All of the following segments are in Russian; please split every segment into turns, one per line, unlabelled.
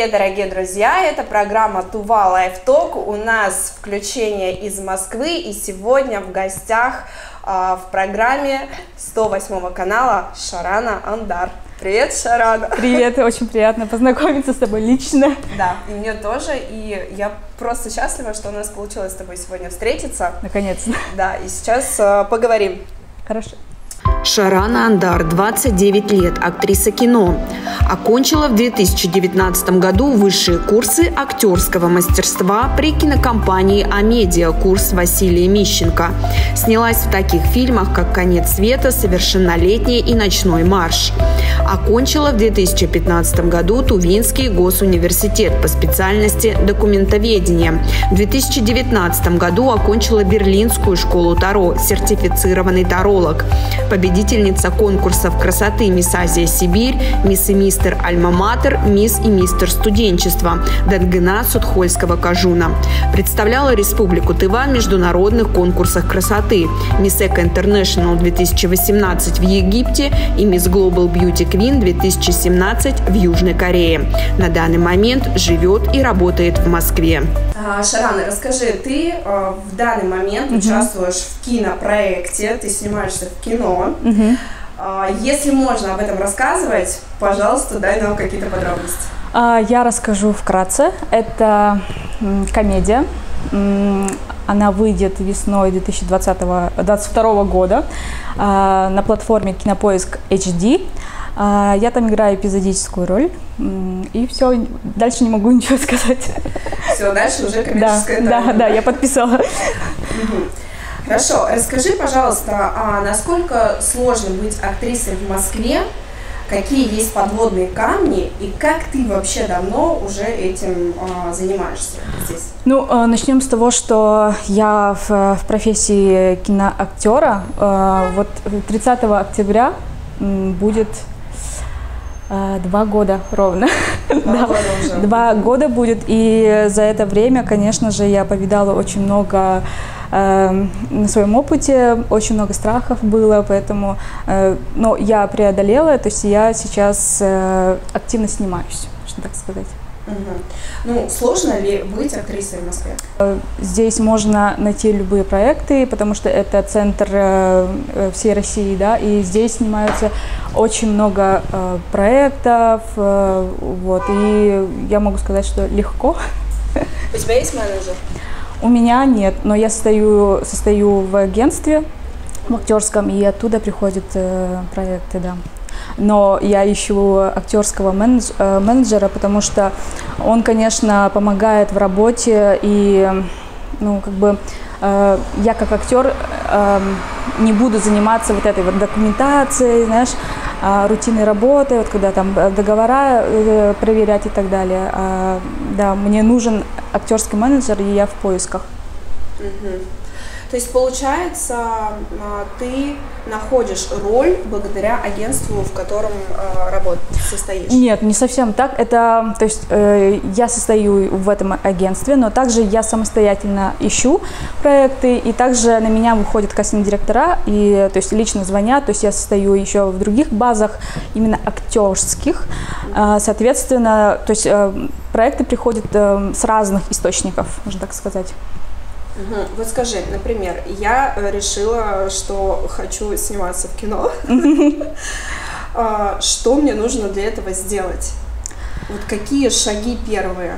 Привет, дорогие друзья! Это программа Тува Лайфток. У нас включение из Москвы, и сегодня в гостях в программе 108 канала Шарана Андар. Привет, Шарана!
Привет, очень приятно познакомиться с тобой лично.
Да, и мне тоже, и я просто счастлива, что у нас получилось с тобой сегодня встретиться.
Наконец-то.
Да, и сейчас поговорим.
Хорошо.
Шарана Андар, 29 лет, актриса кино. Окончила в 2019 году высшие курсы актерского мастерства при кинокомпании «Амедиа», курс Василия Мищенко. Снялась в таких фильмах, как «Конец света», «Совершеннолетняя» и «Ночной марш». Окончила в 2015 году Тувинский госуниверситет по специальности документоведение. В 2019 году окончила Берлинскую школу Таро, сертифицированный таролог. Победительница конкурсов красоты «Мисс Азия Сибирь», «Мисс и мистер Альма-Матер», «Мисс и мистер Студенчества», Дангена Судхольского Кажуна. Представляла Республику Тыва в международных конкурсах красоты «Мисс Эко Интернешнл 2018» в Египте и «Мисс Глобал Бьюти Квин 2017» в Южной Корее. На данный момент живет и работает в Москве.
Шарана, расскажи, ты в данный момент участвуешь в кинопроекте, ты снимаешься в кино. Если можно об этом рассказывать, пожалуйста, дай нам какие-то подробности.
Я расскажу вкратце. Это комедия. Она выйдет весной 2022 года на платформе Кинопоиск HD. Я там играю эпизодическую роль. И все, дальше не могу ничего сказать.
Все, дальше уже коммерческая тайна.
Да, я подписала.
Хорошо, расскажи, пожалуйста, насколько сложно быть актрисой в Москве, какие есть подводные камни и как ты вообще давно уже этим занимаешься здесь? Ну,
начнем с того, что я в профессии киноактера. Вот 30 октября будет 2 года ровно. 2 года будет, и за это время, конечно же, я повидала очень много на своем опыте, очень много страхов было, поэтому, но я преодолела, то есть я сейчас активно снимаюсь, можно так сказать.
Ну, сложно ли быть актрисой в Москве?
Здесь можно найти любые проекты, потому что это центр всей России, да, и здесь снимаются очень много проектов, вот, и я могу сказать, что легко.
У тебя есть менеджер?
У меня нет, но я состою в агентстве, в актерском, и оттуда приходят проекты, да. Но я ищу актерского менеджера, потому что он, конечно, помогает в работе, и, ну, как бы, я как актер не буду заниматься вот этой вот документацией, знаешь, рутинной работой, вот когда там договора проверять и так далее. Да, мне нужен актерский менеджер, и я в поисках.
То есть, получается, ты находишь роль благодаря агентству, в котором состоишь?
Нет, не совсем так. Это, то есть, я состою в этом агентстве, но также я самостоятельно ищу проекты, и также на меня выходят кастинг-директора, и, то есть, лично звонят, то есть, я состою еще в других базах, именно актерских. Соответственно, то есть, проекты приходят с разных источников, можно так сказать.
Вот скажи, например, я решила, что хочу сниматься в кино. Что мне нужно для этого сделать? Вот какие шаги первые?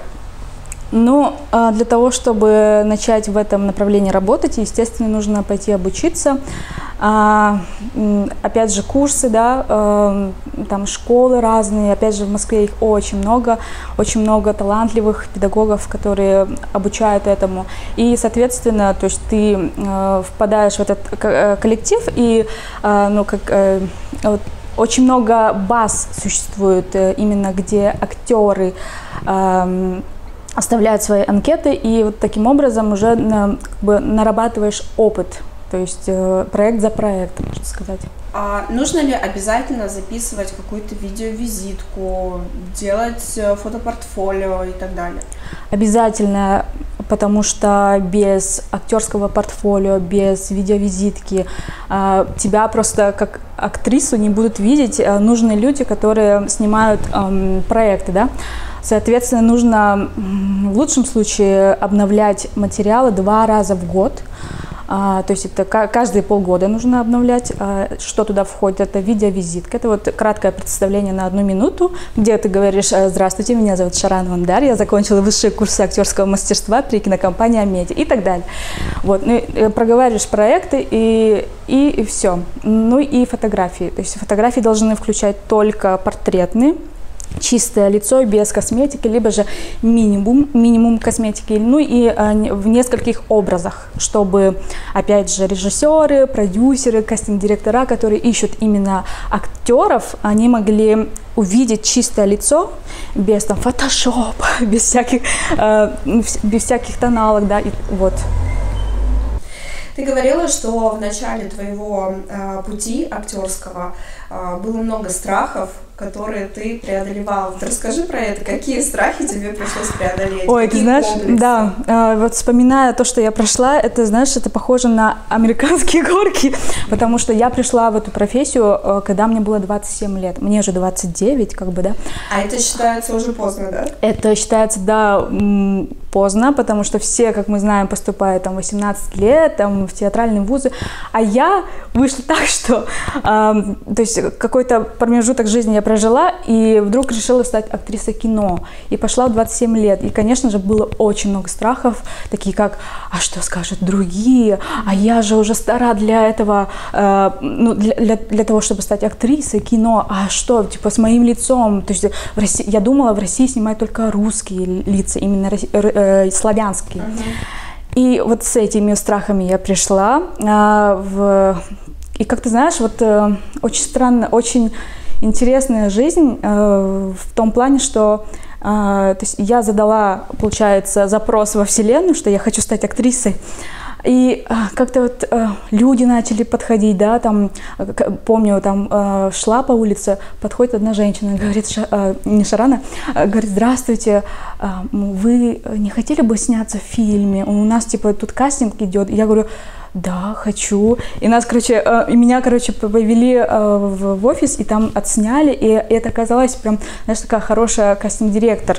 Ну, для того, чтобы начать в этом направлении работать, естественно, нужно пойти обучиться. Опять же, курсы, да, там школы разные, опять же, в Москве их очень много талантливых педагогов, которые обучают этому. И, соответственно, то есть ты впадаешь в этот коллектив, и, ну, как, вот, очень много баз существует, именно где актеры оставляют свои анкеты, и вот таким образом уже как бы нарабатываешь опыт, то есть проект за проектом, можно сказать.
А нужно ли обязательно записывать какую-то видеовизитку, делать фотопортфолио и так далее?
Обязательно, потому что без актерского портфолио, без видеовизитки тебя просто как актрису не будут видеть нужные люди, которые снимают проекты, да. Соответственно, нужно в лучшем случае обновлять материалы 2 раза в год. То есть это каждые полгода нужно обновлять. Что туда входит? Это видеовизитка. Это вот краткое представление на 1 минуту, где ты говоришь: здравствуйте, меня зовут Шарана Андар, я закончила высшие курсы актерского мастерства при кинокомпании «Амедиа» и так далее. Вот. Ну, проговариваешь проекты и все. Ну и фотографии. То есть фотографии должны включать только портретные, чистое лицо, без косметики, либо же минимум косметики, ну и в нескольких образах, чтобы, опять же, режиссеры, продюсеры, кастинг-директора, которые ищут именно актеров, они могли увидеть чистое лицо без там фотошопа, без всяких тоналок, да, и вот.
Ты говорила, что в начале твоего пути актерского было много страхов, которые ты преодолевала. Вот расскажи про это. Какие страхи тебе пришлось преодолеть?
Ой, ты знаешь, да, вот вспоминая то, что я прошла, это, знаешь, это похоже на американские горки, потому что я пришла в эту профессию, когда мне было 27 лет. Мне уже 29, как бы, да.
А это считается уже поздно, да?
Это считается, да, поздно, потому что все, как мы знаем, поступают там 18 лет, там в театральные вузы, а я вышла так, что, то есть какой-то промежуток жизни я прожила и вдруг решила стать актрисой кино. И пошла в 27 лет. И, конечно же, было очень много страхов, такие как: а что скажут другие? А я же уже стара для этого, ну, для того, чтобы стать актрисой кино. А что, типа, с моим лицом? То есть в России, я думала, в России снимают только русские лица, именно славянские. И вот с этими страхами я пришла. И, как ты знаешь, вот очень странно, очень интересная жизнь в том плане, что то есть я задала, получается, запрос во Вселенную, что я хочу стать актрисой. И как-то вот люди начали подходить, да, там, помню, там шла по улице, подходит одна женщина, говорит, не Шарана, говорит: здравствуйте, вы не хотели бы сняться в фильме? У нас, типа, тут кастинг идет. Я говорю: да, хочу. И нас, короче, меня, короче, повели в офис, и там отсняли, и это оказалась прям, знаешь, такая хорошая кастинг-директор.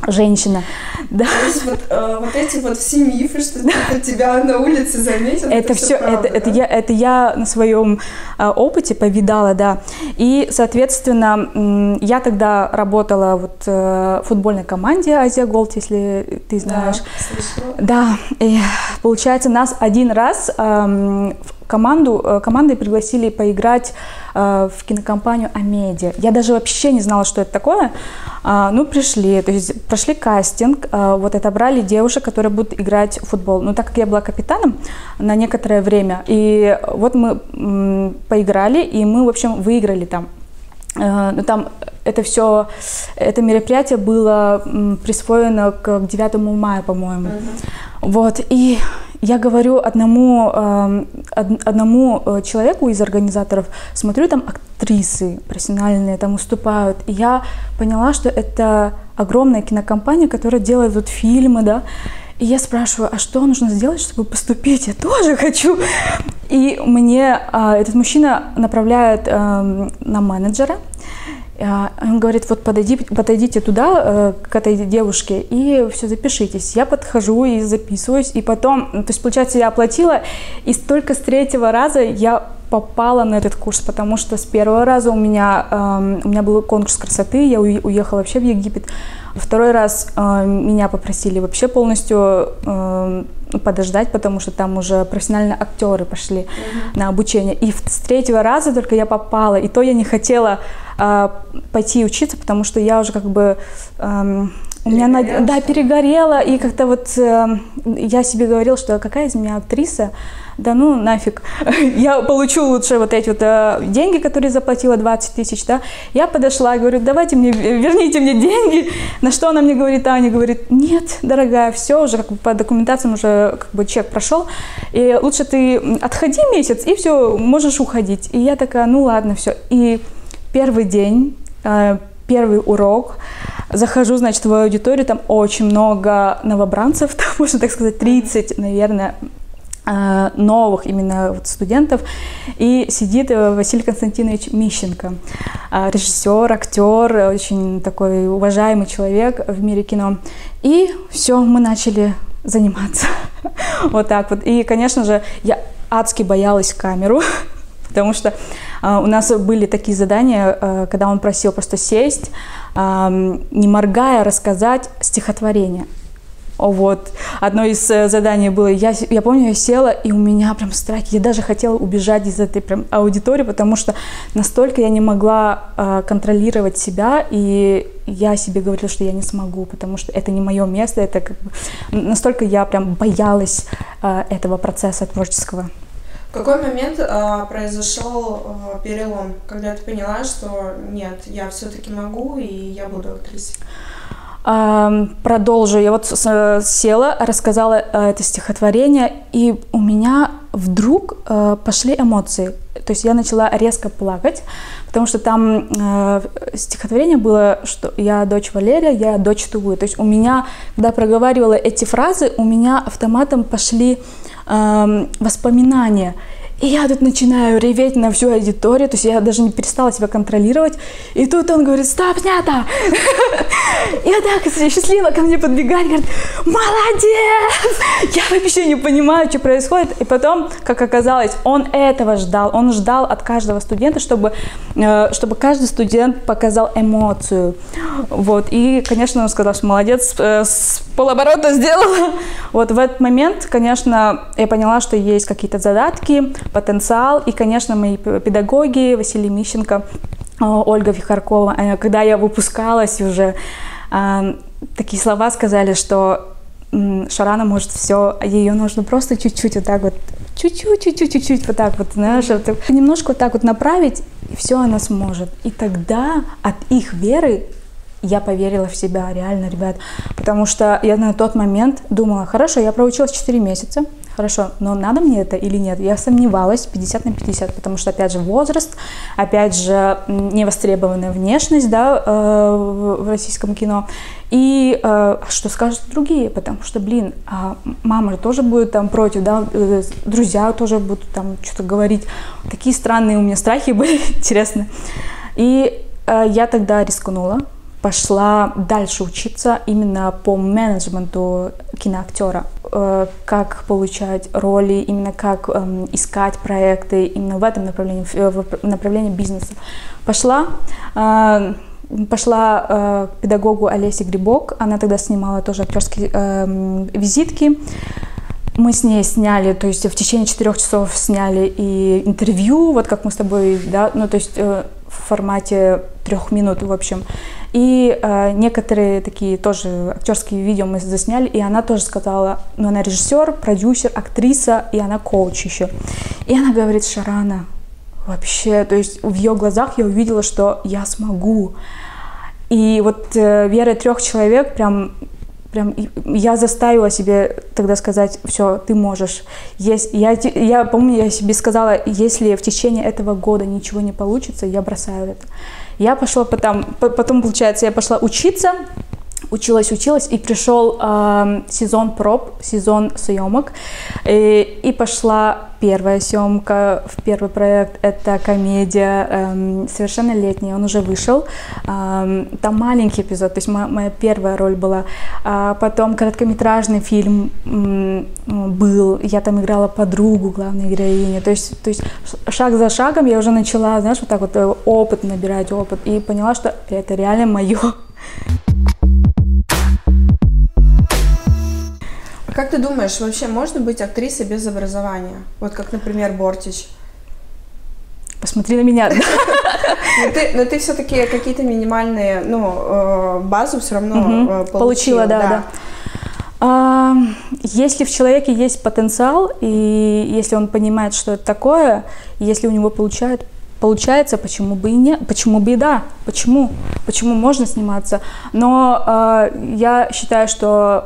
Женщина, да.
То есть вот эти вот все мифы, что тебя на улице заметят,
это все правда, это я на своем опыте повидала, да. И, соответственно, я тогда работала вот в футбольной команде Азия Голд, если ты знаешь.
Да, слышала.
Да, и, получается, нас один раз командой пригласили поиграть в кинокомпанию «Амедиа». Я даже вообще не знала, что это такое. Ну, пришли, то есть прошли кастинг, вот отобрали девушек, которые будут играть в футбол. Ну, так как я была капитаном на некоторое время, и вот мы поиграли, и мы, в общем, выиграли там. Ну, там это мероприятие было присвоено к 9 мая, по-моему. Вот, и я говорю одному человеку из организаторов: смотрю, там актрисы профессиональные там выступают, и я поняла, что это огромная кинокомпания, которая делает вот фильмы, да. И я спрашиваю: а что нужно сделать, чтобы поступить? Я тоже хочу. И мне этот мужчина направляет на менеджера. Он говорит: вот подойдите туда, к этой девушке, и все, запишитесь. Я подхожу и записываюсь, и потом, то есть, получается, я оплатила, и только с 3-го раза я попала на этот курс, потому что с 1-го раза у меня был конкурс красоты, я уехала вообще в Египет. 2-й раз меня попросили вообще полностью подождать, потому что там уже профессиональные актеры пошли на обучение. И с 3-го раза только я попала, и то я не хотела пойти учиться, потому что я уже как бы у меня перегорела, и как-то вот я себе говорила, что какая из меня актриса, да ну нафиг, я получу лучше вот эти вот деньги, которые заплатила, 20 000, да. Я подошла и говорю: верните мне деньги. На что она мне говорит? Аня говорит: нет, дорогая, все, уже как бы по документациям уже как бы чек прошел, и лучше ты отходи месяц, и все, можешь уходить. И я такая: ну ладно, все. И первый день, первый урок, захожу, значит, в аудиторию, там очень много новобранцев, там, можно так сказать, 30, наверное, новых именно вот студентов, и сидит Василий Константинович Мищенко, режиссер, актер, очень такой уважаемый человек в мире кино. И все, мы начали заниматься вот так вот. И, конечно же, я адски боялась камеру, потому что у нас были такие задания, когда он просил просто сесть, не моргая, рассказать стихотворение. Вот. Одно из заданий было, я помню, я села, и у меня прям страхи, я даже хотела убежать из этой прям аудитории, потому что настолько я не могла контролировать себя, и я себе говорила, что я не смогу, потому что это не мое место, это как бы... настолько я прям боялась этого процесса творческого.
В какой момент произошел перелом, когда ты поняла, что нет, я все-таки могу, и я буду актрисой?
Продолжу. Я вот села, рассказала это стихотворение, и у меня вдруг пошли эмоции. То есть я начала резко плакать, потому что там стихотворение было, что я дочь Валерия, я дочь Тувы. То есть у меня, когда проговаривала эти фразы, у меня автоматом пошли воспоминания. И я тут начинаю реветь на всю аудиторию, то есть я даже не перестала себя контролировать. И тут он говорит: стоп, снято! И вот так счастливо ко мне подбегает, говорит: молодец! Я вообще не понимаю, что происходит. И потом, как оказалось, он этого ждал. Он ждал от каждого студента, чтобы каждый студент показал эмоцию. Вот. И, конечно, он сказал, что молодец, с полоборота сделала. Вот в этот момент, конечно, я поняла, что есть какие-то задатки, потенциал. И, конечно, мои педагоги, Василий Мищенко, Ольга Вихаркова, когда я выпускалась уже, такие слова сказали, что Шарана может все, ее нужно просто чуть-чуть вот так вот, чуть-чуть вот так вот, знаешь, немножко вот так вот направить, и все она сможет. И тогда от их веры я поверила в себя, реально, ребят, потому что я на тот момент думала: хорошо, я проучилась 4 месяца, хорошо, но надо мне это или нет? Я сомневалась 50/50, потому что, опять же, возраст, опять же, невостребованная внешность, да, в российском кино. И что скажут другие, потому что, блин, мама же тоже будет там против, да, друзья тоже будут там что-то говорить. Такие странные у меня страхи были, интересно. И я тогда рискнула. Пошла дальше учиться именно по менеджменту киноактера, как получать роли, именно как искать проекты, именно в этом направлении, в направлении бизнеса. Пошла к педагогу Олесе Грибок, она тогда снимала тоже актерские визитки. Мы с ней сняли, то есть в течение 4 часов сняли и интервью, вот как мы с тобой, да, ну то есть в формате 3 минут, в общем. И некоторые такие тоже актерские видео мы засняли, и она тоже сказала, ну она режиссер, продюсер, актриса, и она коуч еще. И она говорит: Шарана, вообще, то есть в ее глазах я увидела, что я смогу. И вот верой 3 человек прям я заставила себе тогда сказать: все, ты можешь. Я помню, я себе сказала: если в течение этого года ничего не получится, я бросаю это. Я пошла потом, получается, я пошла учиться, училась, и пришел сезон проб, сезон съемок, и пошла первая съемка в первый проект. Это комедия «Совершеннолетняя», он уже вышел, там маленький эпизод, то есть моя первая роль была. Потом короткометражный фильм был, я там играла подругу главной героини, то есть шаг за шагом я уже начала, знаешь, вот так вот набирать опыт, и поняла, что это реально мое.
Как ты думаешь, вообще можно быть актрисой без образования? Вот как, например, Бортич.
Посмотри на меня.
Но ты все-таки какие-то минимальные, базу все равно получила.
Да. Если в человеке есть потенциал, и если он понимает, что это такое, если у него получается, почему бы и нет, почему бы и да, почему можно сниматься, но я считаю, что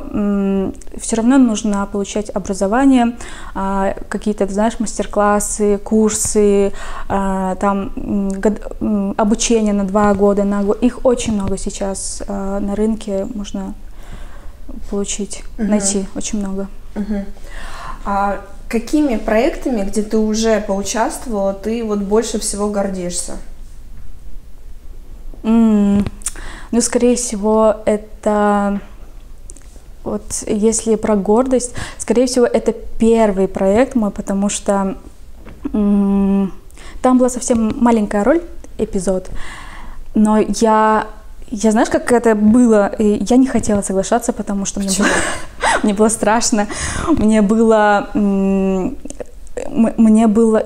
все равно нужно получать образование, какие-то, знаешь, мастер-классы, курсы, там обучение на 2 года, их очень много сейчас на рынке можно получить, найти очень много.
А какими проектами, где ты уже поучаствовала, ты вот больше всего гордишься?
Ну, скорее всего, это... Вот если про гордость, скорее всего, это первый проект мой, потому что там была совсем маленькая роль, эпизод, но я знаешь, как это было, я не хотела соглашаться, потому что мне было страшно, мне было,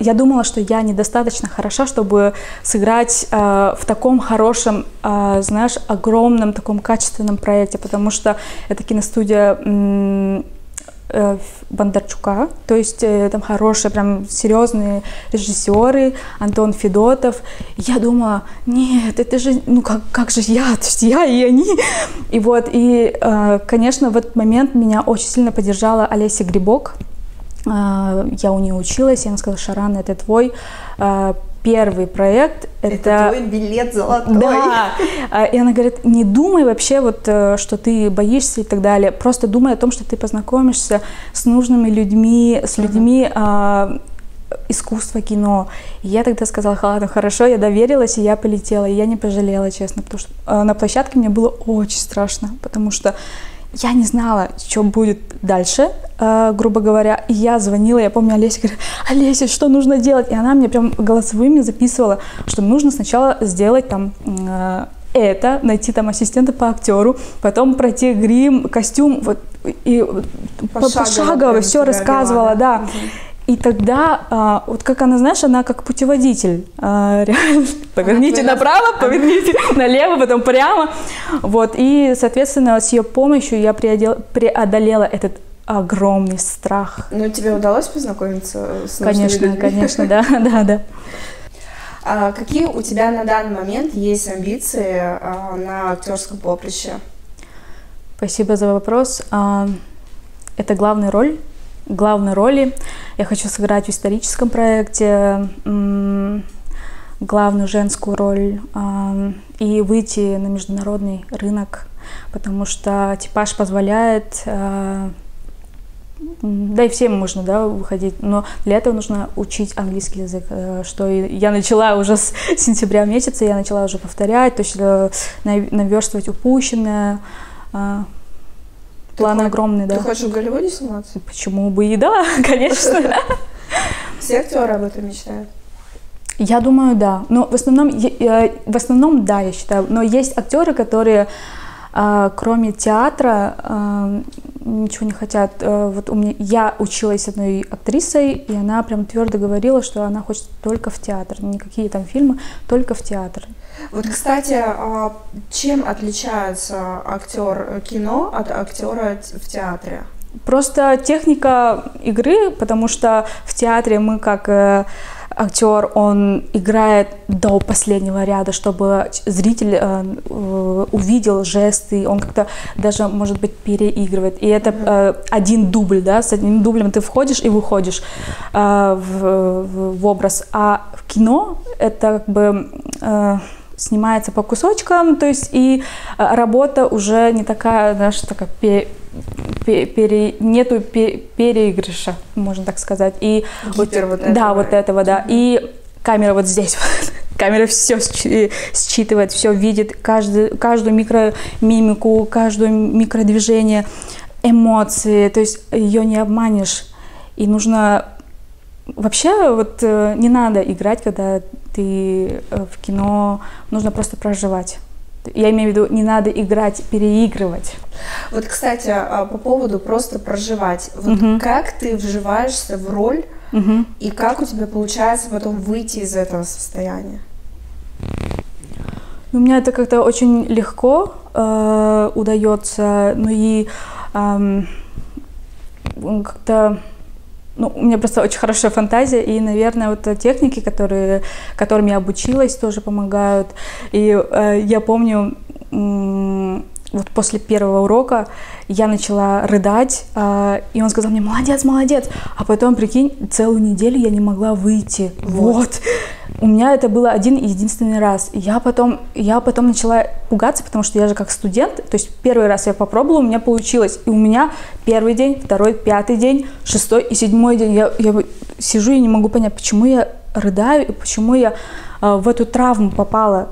я думала, что я недостаточно хороша, чтобы сыграть в таком хорошем, знаешь, огромном, таком качественном проекте, потому что это киностудия Бондарчука, то есть там хорошие, прям серьезные режиссеры, Антон Федотов. Я думала, нет, это же, ну как же я, то есть я и они. И вот, конечно, в этот момент меня очень сильно поддержала Олеся Грибок. Я у нее училась, и она сказала: Шарана, это твой первый проект.
Это твой билет золотой.
Да. И она говорит: не думай вообще, вот, что ты боишься и так далее. Просто думай о том, что ты познакомишься с нужными людьми, с людьми искусства, кино. И я тогда сказала: ладно, хорошо, я доверилась, и я полетела. И я не пожалела, честно, потому что на площадке мне было очень страшно, потому что я не знала, что будет дальше, грубо говоря. И я звонила, я помню, Олесе, говорю: Олеся, что нужно делать? И она мне прям голосовыми записывала, что нужно сначала сделать там найти там ассистента по актеру, потом пройти грим, костюм, вот, и пошагово все рассказывала, да. И тогда, вот как она, знаешь, она как путеводитель, реально, поверните направо, поверните налево, потом прямо, вот, и, соответственно, с ее помощью я преодолела этот огромный страх.
Ну, тебе удалось познакомиться с нужными людьми?
Конечно, да.
А какие у тебя на данный момент есть амбиции на актерском поприще?
Спасибо за вопрос. Это главная роль. Главной роли. Я хочу сыграть в историческом проекте главную женскую роль и выйти на международный рынок, потому что типаж позволяет, да и всем можно, да, выходить, но для этого нужно учить английский язык, что я начала уже с сентября месяца, я начала уже повторять, то есть наверстывать упущенное. Планы огромные, да.
Ты хочешь в Голливуде сниматься?
Почему бы и да, конечно.
Все актеры об этом мечтают?
Я думаю, да. Но в основном, да, я считаю. Но есть актеры, которые, кроме театра, ничего не хотят. Вот я училась с одной актрисой, и она прям твердо говорила, что она хочет только в театр. Никакие там фильмы, только в театр.
Вот, кстати, чем отличается актер кино от актера в театре?
Просто техника игры, потому что в театре мы как актер, он играет до последнего ряда, чтобы зритель увидел жесты, он как-то даже, может быть, переигрывает. И это один дубль, да, с одним дублем ты входишь и выходишь в образ. А в кино это как бы снимается по кусочкам, то есть и работа уже не такая, знаешь, такая нету переигрыша, можно так сказать. И вот этого, да. И камера вот здесь, камера все считывает, все видит, каждую микромимику, каждое микродвижение, эмоции, то есть ее не обманешь. И нужно вообще вот не надо играть, когда ты в кино, нужно просто проживать. Я имею в виду, не надо играть, переигрывать.
Вот, кстати, по поводу просто проживать. Вот как ты вживаешься в роль, и как у тебя получается потом выйти из этого состояния?
У меня это как-то очень легко удается, ну и как-то... Ну, у меня просто очень хорошая фантазия, и, наверное, вот техники, которыми я обучилась, тоже помогают. И я помню, вот после первого урока я начала рыдать, и он сказал мне: молодец, молодец. А потом, прикинь, целую неделю я не могла выйти. Вот. У меня это было один и единственный раз. Я потом начала пугаться, потому что я же как студент, то есть первый раз я попробовала, у меня получилось. И у меня первый день, второй, пятый день, 6-й и 7-й день. Я сижу и не могу понять, почему я рыдаю и почему я в эту травму попала,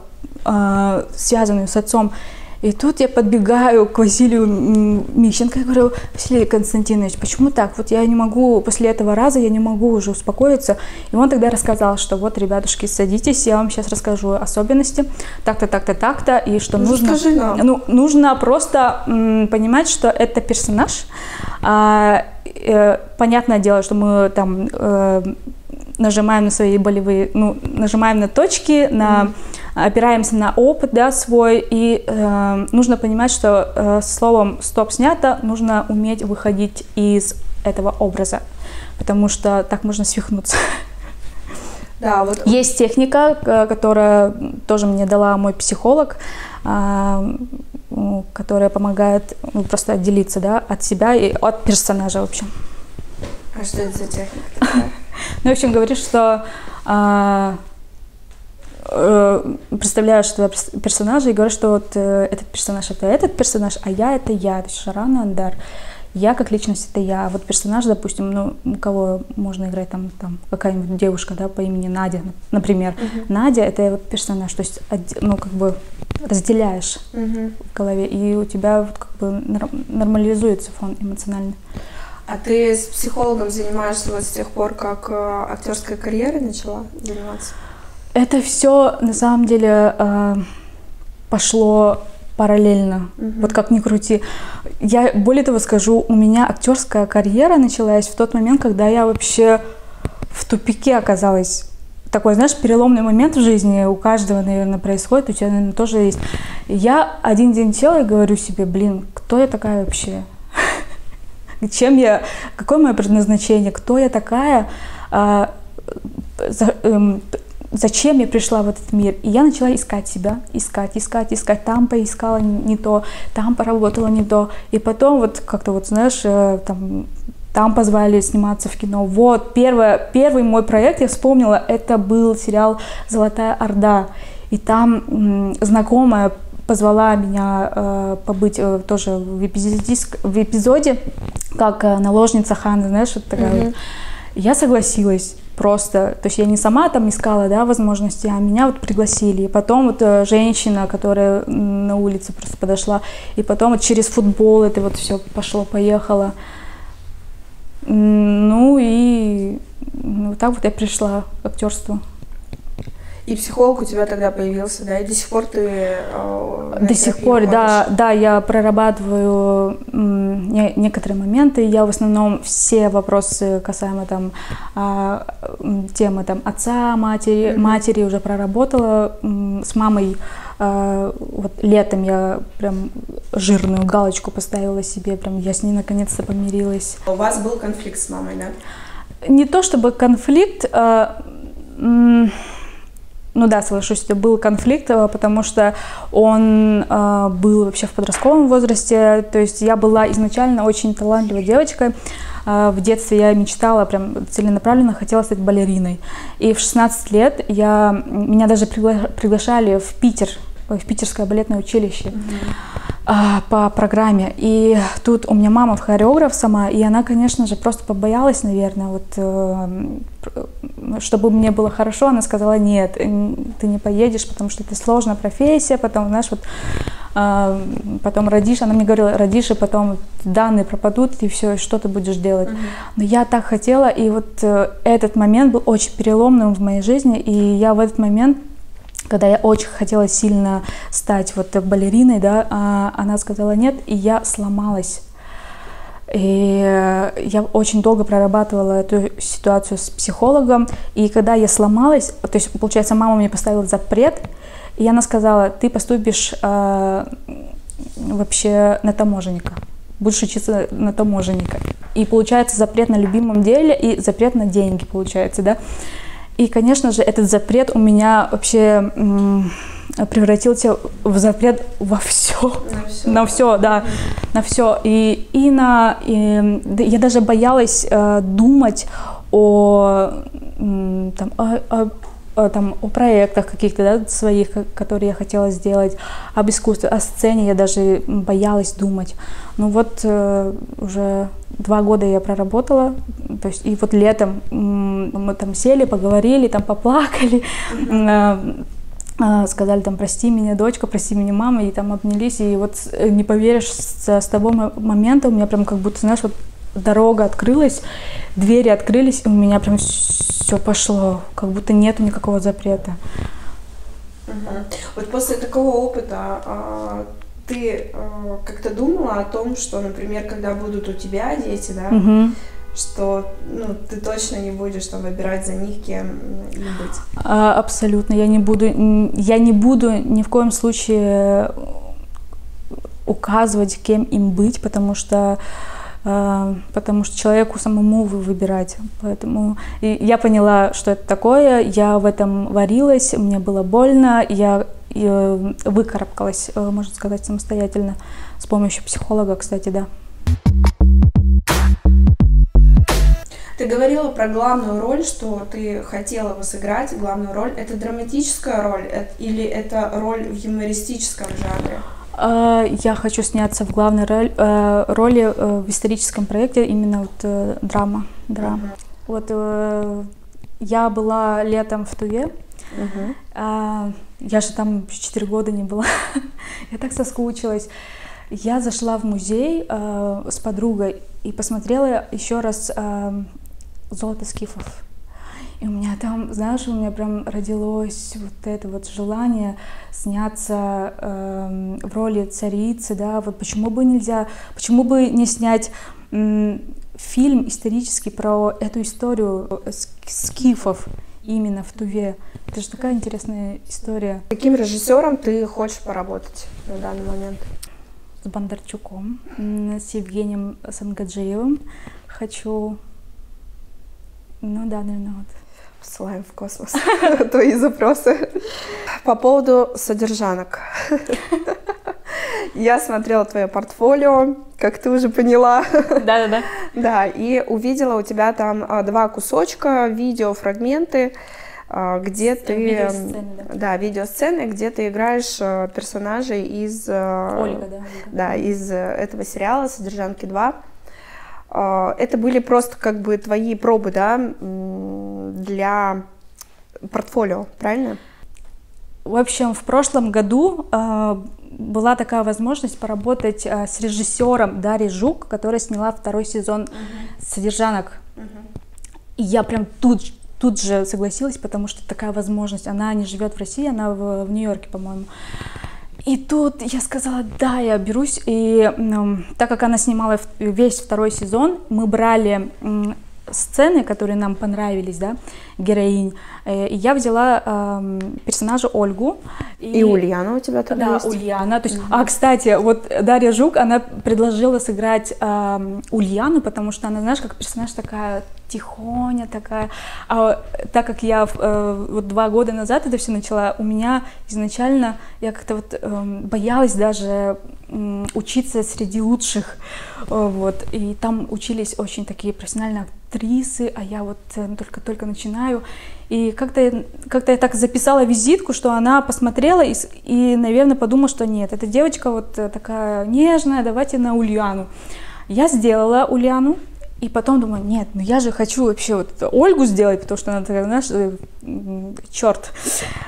связанную с отцом. И тут я подбегаю к Василию Мищенко и говорю: Василий Константинович, почему так? Вот я не могу, после этого раза я не могу уже успокоиться. И он тогда рассказал, что вот, ребятушки, садитесь, я вам сейчас расскажу особенности, так-то, так-то, так-то, и что нужно...
Скажи нам.
Ну, нужно просто понимать, что это персонаж. Понятное дело, что мы там нажимаем на свои болевые, ну, нажимаем на точки, опираемся на опыт, да, свой, и нужно понимать, что словом «стоп» снято, нужно уметь выходить из этого образа, потому что так можно свихнуться.
Да, вот.
Есть техника, которая тоже мне дала мой психолог, которая помогает просто отделиться, да, от себя и от персонажа, в общем.
А что это за техника такая?
Ну, в общем, говоришь, что представляешь этого персонажа и говоришь, что вот этот персонаж это этот персонаж, а я это я, то есть Шарана Андар. Я как личность это я. Вот персонаж, допустим, ну, кого можно играть, там какая-нибудь девушка, да, по имени Надя, например. Надя это вот персонаж, то есть, ну, как бы разделяешь в голове, и у тебя вот как бы нормализуется фон эмоциональный.
А ты с психологом занимаешься вот с тех пор, как актерская карьера начала заниматься?
Это все на самом деле пошло параллельно, вот как ни крути. Я более того скажу, у меня актерская карьера началась в тот момент, когда я вообще в тупике оказалась. Такой, знаешь, переломный момент в жизни у каждого, наверное, происходит, у тебя, наверное, тоже есть. Я один день села и говорю себе: блин, кто я такая вообще? Чем я, какое мое предназначение, кто я такая, зачем я пришла в этот мир. И я начала искать себя, искать. Там поискала не то, там поработала не то. И потом вот как-то вот, знаешь, там позвали сниматься в кино. Вот, первый мой проект, я вспомнила, это был сериал «Золотая Орда». И там знакомая позвала меня побыть тоже в эпизоде, как наложница хана, знаешь, вот такая вот. Я согласилась просто, то есть я не сама там искала, да, возможности, а меня вот пригласили. И потом вот женщина, которая на улице просто подошла, и потом вот через футбол это вот все пошло-поехало. Ну и вот так вот я пришла к актерству.
И психолог у тебя тогда появился, да? И до сих пор ты...
До сих пор, да, я прорабатываю некоторые моменты. Я в основном все вопросы касаемо там темы там отца, матери уже проработала. С мамой вот летом я прям жирную галочку поставила себе, прям я с ней наконец-то помирилась.
У вас был конфликт с мамой, да?
Не то чтобы конфликт, ну да, соглашусь, это был конфликт, потому что он был вообще в подростковом возрасте. То есть я была изначально очень талантливой девочкой. В детстве я мечтала, прям целенаправленно хотела стать балериной. И в 16 лет меня даже приглашали в Питер, в Питерское балетное училище по программе. И тут у меня мама хореограф сама, и она, конечно же, просто побоялась, наверное, вот, чтобы мне было хорошо. Она сказала: нет, ты не поедешь, потому что это сложная профессия, потом, знаешь, вот, потом родишь. Она мне говорила: родишь, и потом данные пропадут, и все, и что ты будешь делать. Но я так хотела, и вот этот момент был очень переломным в моей жизни, и я в этот момент, когда я очень хотела сильно стать вот балериной, да, она сказала нет, и я сломалась. И я очень долго прорабатывала эту ситуацию с психологом, и когда я сломалась, то есть, получается, мама мне поставила запрет, и она сказала: ты поступишь вообще на таможенника, будешь учиться на таможенника. И получается запрет на любимом деле и запрет на деньги, получается, да. И, конечно же, этот запрет у меня вообще превратился в запрет во все. На все, да, на все. Я даже боялась думать о проектах каких-то, да, своих, которые я хотела сделать, об искусстве, о сцене я даже боялась думать. Ну вот уже 2 года я проработала, то есть и вот летом мы там сели, поговорили, там поплакали, сказали там: прости меня, дочка, прости меня, мама, и там обнялись, и вот не поверишь, с того момента у меня прям как будто, знаешь, вот дорога открылась, двери открылись, и у меня прям все пошло, как будто нету никакого запрета.
Вот после такого опыта ты как-то думала о том, что, например, когда будут у тебя дети, да, что ты точно не будешь там выбирать за них, кем им быть?
Абсолютно, я не буду ни в коем случае указывать, кем им быть, потому что человеку самому выбирать. Поэтому я поняла, что это такое, я в этом варилась, мне было больно, я выкарабкалась, можно сказать, самостоятельно, с помощью психолога, кстати, да.
Ты говорила про главную роль, что ты хотела бы сыграть главную роль. Это драматическая роль или это роль в юмористическом жанре?
Я хочу сняться в главной роли в историческом проекте, именно вот драма. Вот я была летом в Туве, я же там 4 года не была, я так соскучилась. Я зашла в музей с подругой и посмотрела еще раз «Золото скифов». И у меня там, знаешь, у меня прям родилось вот это вот желание сняться в роли царицы, да, вот почему бы не снять фильм исторический про эту историю скифов именно в Туве. Это же такая интересная история.
Каким режиссером ты хочешь поработать на данный момент?
С Бондарчуком, с Евгением Сангаджиевым хочу, наверное, вот.
Посылаем в космос твои запросы. По поводу содержанок. Я смотрела твое портфолио, как ты уже поняла.
Да.
Да, и увидела у тебя там 2 кусочка, видеофрагменты, где ты...
Видеосцены, да.
Да, видеосцены, где ты играешь персонажей из...
Ольга, да.
Да, из этого сериала «Содержанки 2». Это были просто как бы твои пробы, да, для портфолио, правильно?
В общем, в прошлом году была такая возможность поработать с режиссером Дарьей Жук, которая сняла 2-й сезон «Содержанок». И я прям тут же согласилась, потому что такая возможность. Она не живет в России, она в Нью-Йорке, по-моему. И тут я сказала: да, я берусь. И так как она снимала весь 2-й сезон, мы брали сцены, которые нам понравились, да, героинь. И я взяла персонажа Ольгу.
И Ульяна у тебя там есть?
Да, Ульяна. То есть, кстати, вот Дарья Жук, она предложила сыграть Ульяну, потому что она, знаешь, как персонаж такая тихоня такая. А так как я вот 2 года назад это все начала, у меня изначально, я как-то вот боялась даже учиться среди лучших, вот, и там учились очень такие профессиональные актрисы, а я вот только начинаю, и как-то я так записала визитку, что она посмотрела и, наверное, подумала, что нет, эта девочка вот такая нежная, давайте на Ульяну. Я сделала Ульяну, и потом думаю: нет, я же хочу вообще вот Ольгу сделать, потому что она такая, знаешь, черт.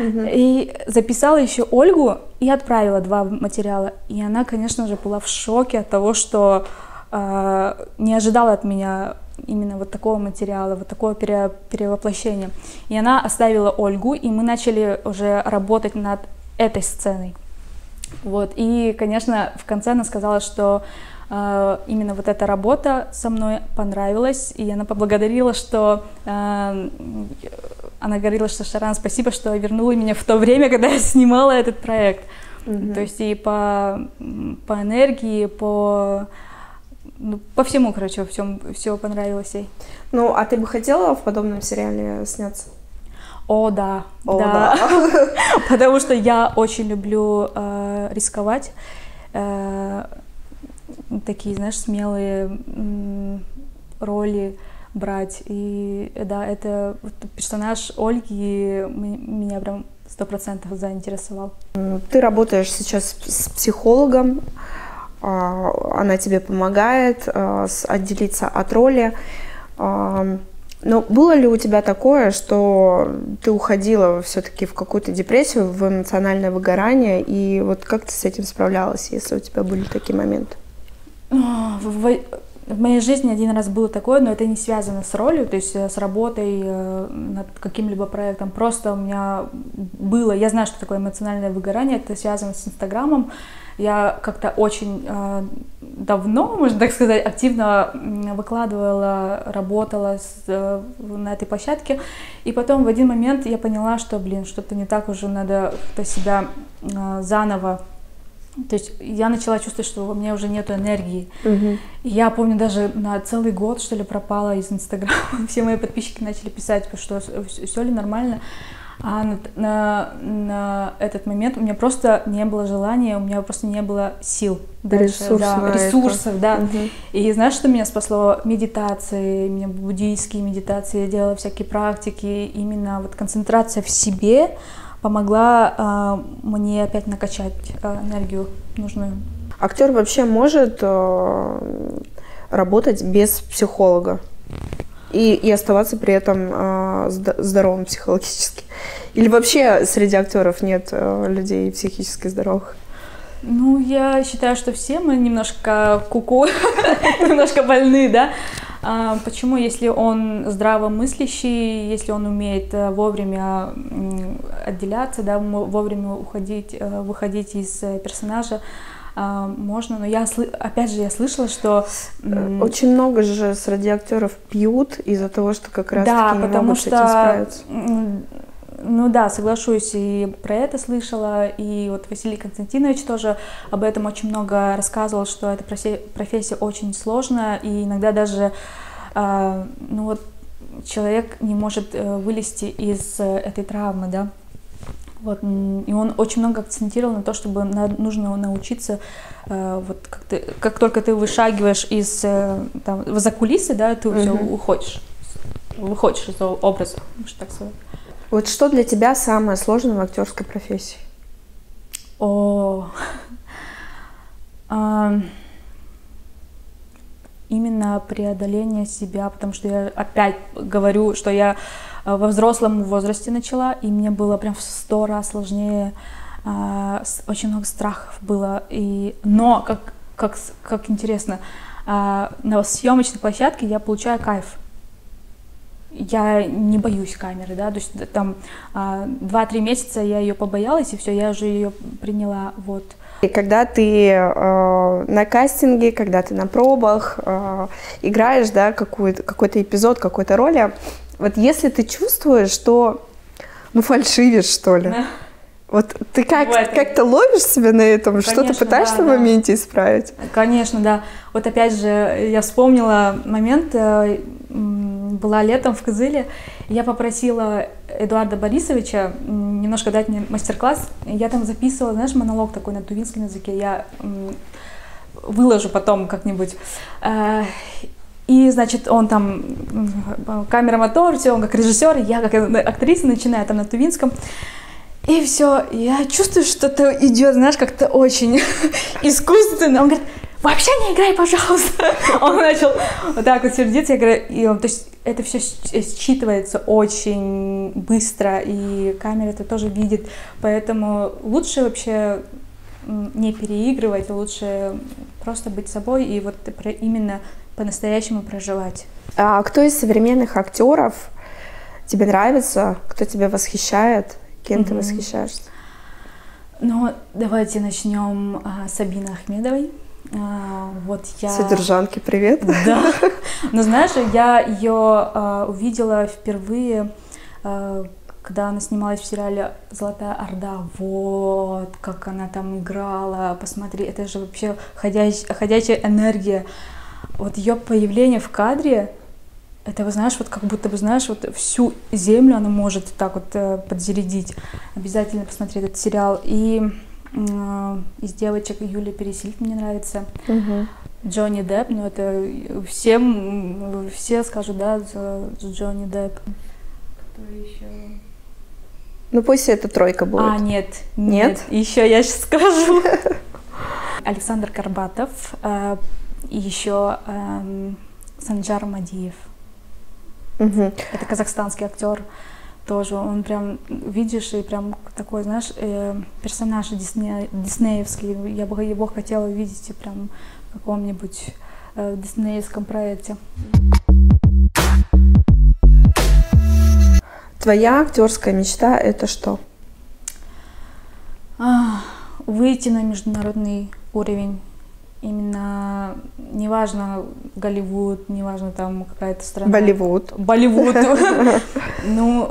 И записала еще Ольгу и отправила 2 материала. И она, конечно же, была в шоке от того, что не ожидала от меня именно вот такого материала, вот такого перевоплощения. И она оставила Ольгу, и мы начали уже работать над этой сценой. Вот. И, конечно, в конце она сказала, что именно вот эта работа со мной понравилась, и она поблагодарила, что она говорила, что: Шаран, спасибо, что вернула меня в то время, когда я снимала этот проект. То есть и по энергии, по всему, короче, все понравилось ей.
Ну, а ты бы хотела в подобном сериале сняться?
О, да,
О,
да.
да.
Потому что я очень люблю рисковать. Такие, знаешь, смелые роли брать. И да, это персонаж Ольги меня прям 100% заинтересовал.
Ты работаешь сейчас с психологом, она тебе помогает отделиться от роли. Но было ли у тебя такое, что ты уходила все-таки в какую-то депрессию, в эмоциональное выгорание, и вот как ты с этим справлялась, если у тебя были такие моменты?
В моей жизни один раз было такое, но это не связано с ролью, то есть с работой над каким-либо проектом. Просто у меня было, я знаю, что такое эмоциональное выгорание, это связано с Инстаграмом. Я как-то очень давно, можно так сказать, активно выкладывала, работала на этой площадке. И потом в один момент я поняла, что, что-то не так уже, надо как-то себя заново. То есть я начала чувствовать, что во мне уже нету энергии. И я помню, даже на целый год, что ли, пропала из Инстаграма. Все мои подписчики начали писать, что все ли нормально. А на этот момент у меня просто не было желания, у меня просто не было сил дальше, ресурсов, да. И знаешь, что меня спасло? Медитации, меня буддийские медитации, я делала всякие практики, именно вот концентрация в себе помогла мне опять накачать энергию нужную.
Актер вообще может работать без психолога и оставаться при этом здоровым психологически? Или вообще среди актеров нет людей психически здоровых?
Ну, я считаю, что все мы немножко куку, немножко больны, да? Почему? Если он здравомыслящий, если он умеет вовремя отделяться, да, вовремя выходить из персонажа, можно, но опять же, я слышала, что...
Очень много же среди актеров пьют из-за того, что как раз-таки не могут с этим справиться.
Ну да, соглашусь, и про это слышала, и вот Василий Константинович тоже об этом очень много рассказывал, что эта профессия очень сложная, и иногда даже человек не может вылезти из этой травмы, да. Вот, и он очень много акцентировал на то, чтобы нужно научиться, вот как только ты вышагиваешь за кулисы, да, ты все выходишь из образа, можно так сказать.
Вот что для тебя самое сложное в актерской профессии?
Именно преодоление себя, потому что я опять говорю, что я во взрослом возрасте начала, и мне было прям в 100 раз сложнее, очень много страхов было, но как интересно, на съемочной площадке я получаю кайф. Я не боюсь камеры, да, то есть там 2-3 месяца я ее побоялась, и все, я уже ее приняла, вот.
И когда ты на кастинге, когда ты на пробах играешь, да, какой-то эпизод, какой-то роли, вот если ты чувствуешь, что, фальшивишь, что ли, да. Вот ты как-то ловишь себя на этом, что-то пытаешься в моменте исправить?
Конечно, да. Вот опять же, я вспомнила момент, была летом в Кызыле, я попросила Эдуарда Борисовича немножко дать мне мастер-класс. Я там записывала, знаешь, монолог такой на тувинском языке, я выложу потом как-нибудь. И, значит, он там, камера, мотор, все, он как режиссер, я как актриса начинаю там на тувинском. И все, я чувствую, что-то идет, знаешь, как-то очень искусственно. Он говорит: вообще не играй, пожалуйста. Он начал вот так вот сердиться, я говорю, то есть это все считывается очень быстро, и камера это тоже видит, поэтому лучше вообще не переигрывать, лучше просто быть собой и вот именно по-настоящему проживать.
А кто из современных актеров тебе нравится, кто тебя восхищает, кем ты восхищаешься?
Ну, давайте начнем с Сабины Ахмедовой.
Содержанки, привет.
Да. Но знаешь, я ее увидела впервые, когда она снималась в сериале «Золотая Орда». Вот, как она там играла. Посмотри, это же вообще ходячая энергия. Вот ее появление в кадре, Это, вы знаешь, вот как будто бы, знаешь, вот всю землю она может так вот подзарядить. Обязательно посмотреть этот сериал. И из девочек Юлия Пересильд мне нравится. Джонни Депп, ну это все скажут, да, за Джонни Депп. Кто еще?
Ну пусть это тройка будет.
Нет. Еще я сейчас скажу. Александр Карбатов и еще Санджар Мадиев. Это казахстанский актер тоже. Он прям, видишь, и прям такой, знаешь, персонаж диснеевский. Я бы его хотела увидеть прям в каком-нибудь диснеевском проекте.
Твоя актерская мечта — это что?
Выйти на международный уровень. Именно, неважно, Голливуд, неважно, там какая-то страна.
Болливуд.
Ну,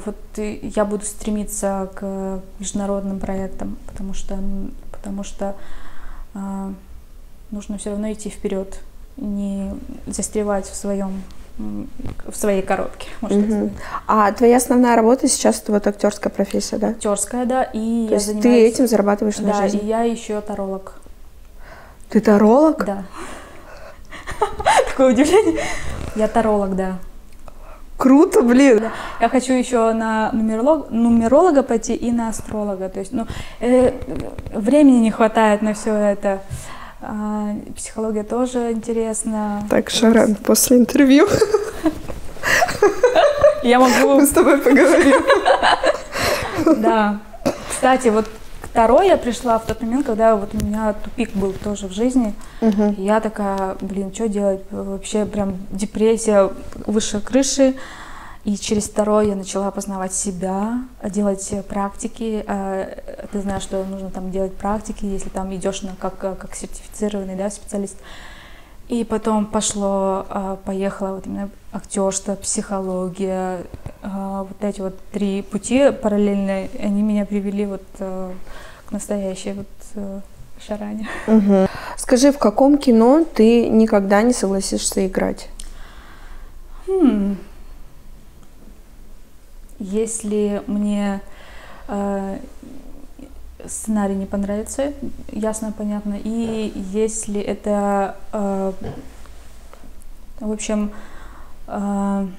вот я буду стремиться к международным проектам, потому что нужно все равно идти вперед, не застревать в своей коробке, можно так сказать.
А твоя основная работа сейчас — это вот актерская профессия, да?
Актерская, да, и
то я занимаюсь... ты этим зарабатываешь на жизнь?
Да, и я еще таролог.
Ты таролог?
Да. Такое удивление. Я таролог, да.
Круто, блин.
Я хочу еще на нумеролога пойти и на астролога. То есть, времени не хватает на все это. Психология тоже интересна.
Так, Шаран, после интервью
я могу...
мы с тобой поговорим.
Да. Кстати, вот к Таро я пришла в тот момент, когда вот у меня тупик был тоже в жизни. Я такая, блин, что делать? Вообще прям депрессия выше крыши. И через Таро я начала познавать себя, делать практики. Ты знаешь, что нужно там делать практики, если там идешь как сертифицированный, да, специалист. И потом поехало вот именно актерство, психология. Вот эти вот 3 пути параллельные, они меня привели вот к настоящей вот Шаране.
Скажи, в каком кино ты никогда не согласишься играть?
Если мне сценарий не понравится, ясно, понятно, и если это, в общем, ну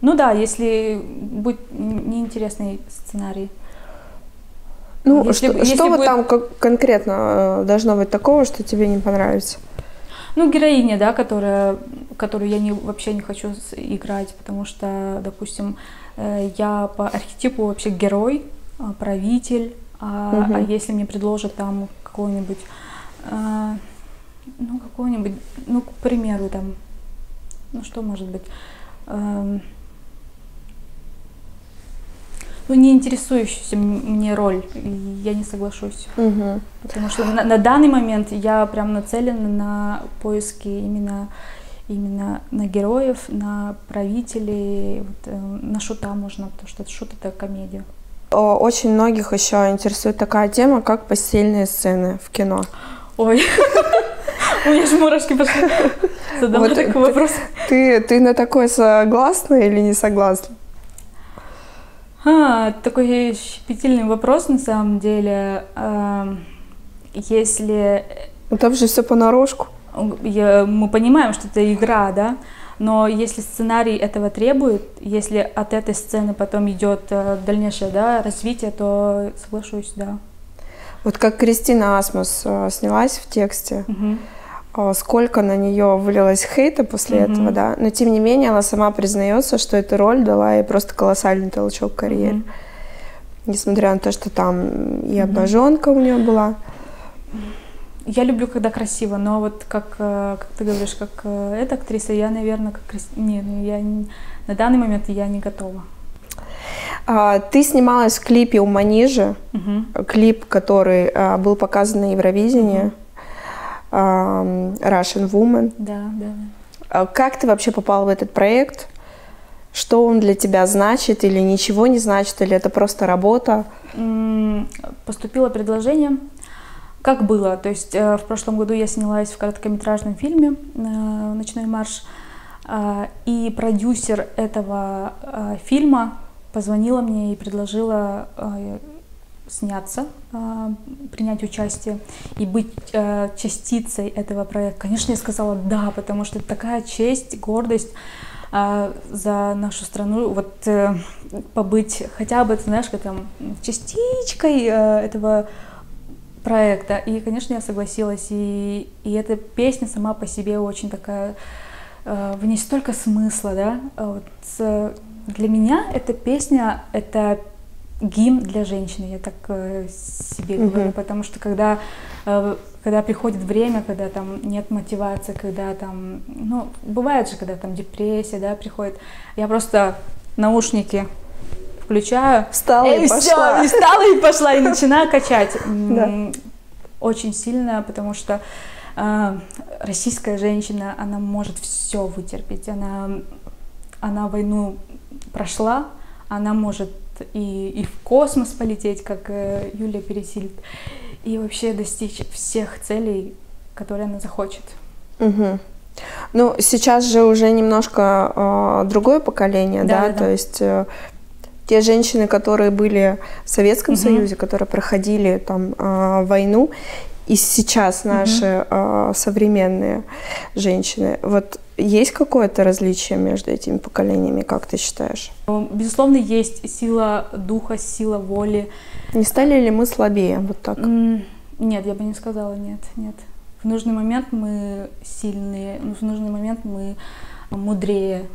да, если будет неинтересный сценарий.
Ну, что вот там конкретно должно быть такого, что тебе не понравится?
Ну, героиня, да, которую я вообще не хочу играть, потому что, допустим, я по архетипу вообще герой, правитель, а если мне предложат там какого-нибудь, к примеру, там, ну, что может быть, не интересующуюся мне роль, я не соглашусь. Потому что на данный момент я прям нацелена на поиски именно на героев, на правителей, на шута можно, потому что шут — это комедия.
Очень многих еще интересует такая тема, как постельные сцены в кино.
Ой, у меня же мурашки пошли. Задала такой вопрос.
Ты на такое согласна или не согласна?
Такой щепетильный вопрос на самом деле. Если...
Ну там же все понарошку.
Мы понимаем, что это игра, да? Но если сценарий этого требует, если от этой сцены потом идет дальнейшее, да, развитие, то соглашусь, да.
Вот как Кристина Асмус снялась в тексте, сколько на нее вылилось хейта после этого, да, но тем не менее она сама признается, что эта роль дала ей просто колоссальный толчок в карьере. Несмотря на то, что там и обнаженка у нее была.
Я люблю, когда красиво, но вот как ты говоришь, как эта актриса, я, наверное, на данный момент я не готова.
Ты снималась в клипе у Манижи, клип, который был показан на Евровидении, Russian Woman.
Да.
Как ты вообще попала в этот проект? Что он для тебя значит или ничего не значит, или это просто работа?
Поступило предложение, как было. То есть в прошлом году я снялась в короткометражном фильме «Ночной марш», и продюсер этого фильма позвонила мне и предложила сняться, принять участие и быть частицей этого проекта. Конечно, я сказала да, потому что это такая честь, гордость за нашу страну, вот побыть хотя бы, ты знаешь, как там, частичкой этого проекта. И, конечно, я согласилась, и эта песня сама по себе очень такая, в ней столько смысла, да. Вот, для меня эта песня — это гимн для женщины, я так себе говорю, потому что когда приходит время, когда там нет мотивации, когда там, ну, бывает же, когда там депрессия, да, приходит, я просто наушники включаю,
встала и пошла.
И встала и пошла, и начинаю качать. Да. Очень сильно, потому что российская женщина, она может все вытерпеть, она войну прошла, она может и в космос полететь, как Юлия Пересильд, и вообще достичь всех целей, которые она захочет.
Угу. Ну, сейчас же уже немножко другое поколение, да? То есть те женщины, которые были в Советском Союзе, которые проходили там войну, и сейчас наши современные женщины, вот есть какое-то различие между этими поколениями, как ты считаешь?
Безусловно, есть сила духа, сила воли.
Не стали ли мы слабее вот так?
Нет, я бы не сказала, нет. В нужный момент мы сильные, в нужный момент мы мудрее.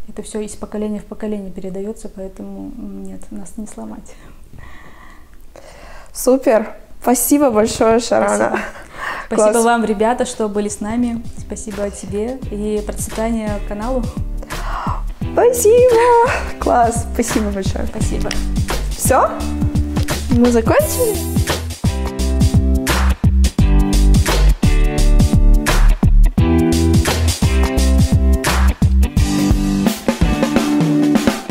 Это все из поколения в поколение передается, поэтому нет, нас не сломать.
Супер! Спасибо большое, Шарана.
Спасибо вам, ребята, что были с нами. Спасибо тебе и процветания каналу.
Спасибо! Класс! Спасибо большое.
Спасибо.
Все? Мы закончили?